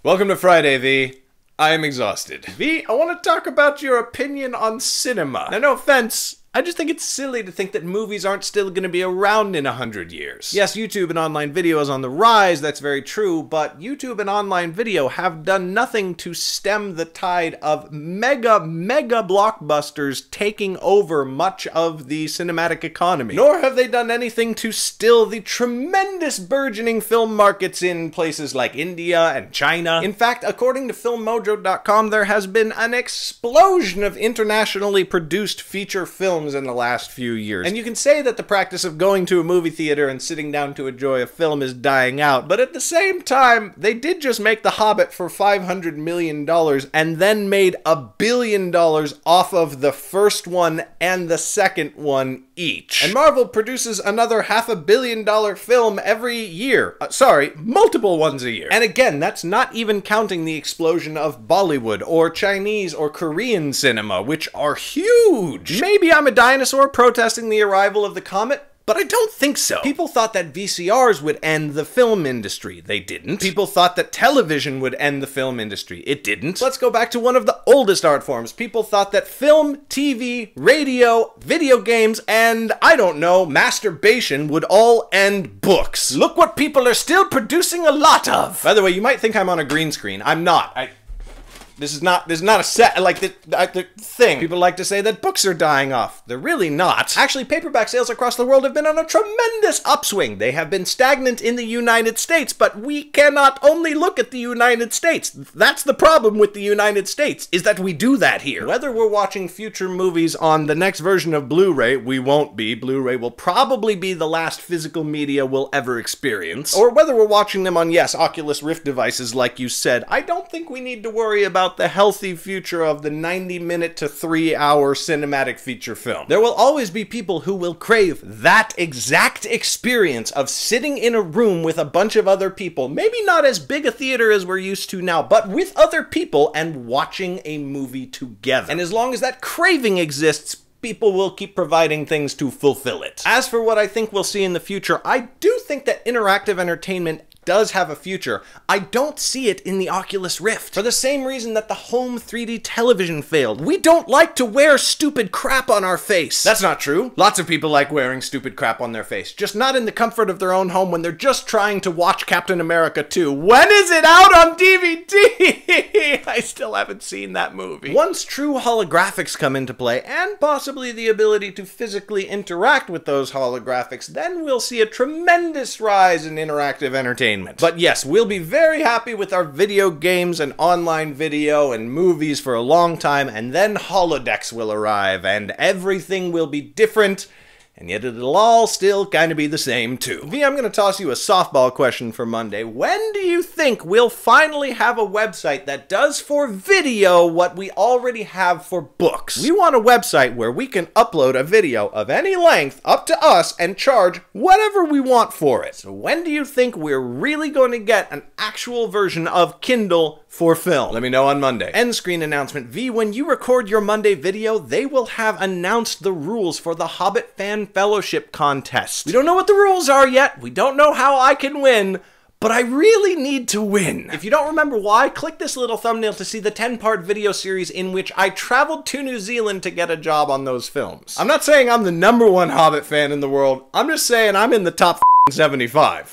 Welcome to Friday, Vee. I am exhausted. Vee, I want to talk about your opinion on cinema. Now, no offense, I just think it's silly to think that movies aren't still going to be around in 100 years. Yes, YouTube and online video is on the rise, that's very true, but YouTube and online video have done nothing to stem the tide of mega blockbusters taking over much of the cinematic economy. Nor have they done anything to still the tremendous burgeoning film markets in places like India and China. In fact, according to FilmMojo.com, there has been an explosion of internationally produced feature films in the last few years. And you can say that the practice of going to a movie theater and sitting down to enjoy a film is dying out, but at the same time, they did just make The Hobbit for $500 million and then made $1 billion off of the first one and the second one each. And Marvel produces another $500 million film every year. Multiple ones a year. And again, that's not even counting the explosion of Bollywood or Chinese or Korean cinema, which are huge. Maybe I'm a dinosaur protesting the arrival of the comet, but I don't think so. People thought that VCRs would end the film industry. They didn't. People thought that television would end the film industry. It didn't. Let's go back to one of the oldest art forms. People thought that film, TV, radio, video games, and, I don't know, masturbation would all end books. Look what people are still producing a lot of! By the way, you might think I'm on a green screen. I'm not. This is not a set, like, the thing. People like to say that books are dying off. They're really not. Actually, paperback sales across the world have been on a tremendous upswing. They have been stagnant in the United States, but we cannot only look at the United States. That's the problem with the United States, is that we do that here. Whether we're watching future movies on the next version of Blu-ray, we won't be. Blu-ray will probably be the last physical media we'll ever experience. Or whether we're watching them on, yes, Oculus Rift devices, like you said, I don't think we need to worry about the healthy future of the 90-minute to 3-hour cinematic feature film. There will always be people who will crave that exact experience of sitting in a room with a bunch of other people, maybe not as big a theater as we're used to now, but with other people and watching a movie together. And as long as that craving exists, people will keep providing things to fulfill it. As for what I think we'll see in the future, I do think that interactive entertainment does have a future. I don't see it in the Oculus Rift. For the same reason that the home 3D television failed. We don't like to wear stupid crap on our face. That's not true. Lots of people like wearing stupid crap on their face, just not in the comfort of their own home when they're just trying to watch Captain America 2. When is it out on DVD? I still haven't seen that movie. Once true holographics come into play, and possibly the ability to physically interact with those holographics, then we'll see a tremendous rise in interactive entertainment. But yes, we'll be very happy with our video games and online video and movies for a long time, and then holodecks will arrive, and everything will be different, and yet it'll all still kind of be the same too. Vee, I'm going to toss you a softball question for Monday. When do you think we'll finally have a website that does for video what we already have for books? We want a website where we can upload a video of any length up to us and charge whatever we want for it. So when do you think we're really going to get an actual version of Kindle for film? Let me know on Monday. End screen announcement. Vee, when you record your Monday video, they will have announced the rules for the Hobbit Fan Fellowship contest. We don't know what the rules are yet. We don't know how I can win, but I really need to win. If you don't remember why, click this little thumbnail to see the 10-part video series in which I traveled to New Zealand to get a job on those films. I'm not saying I'm the #1 Hobbit fan in the world. I'm just saying I'm in the top 75.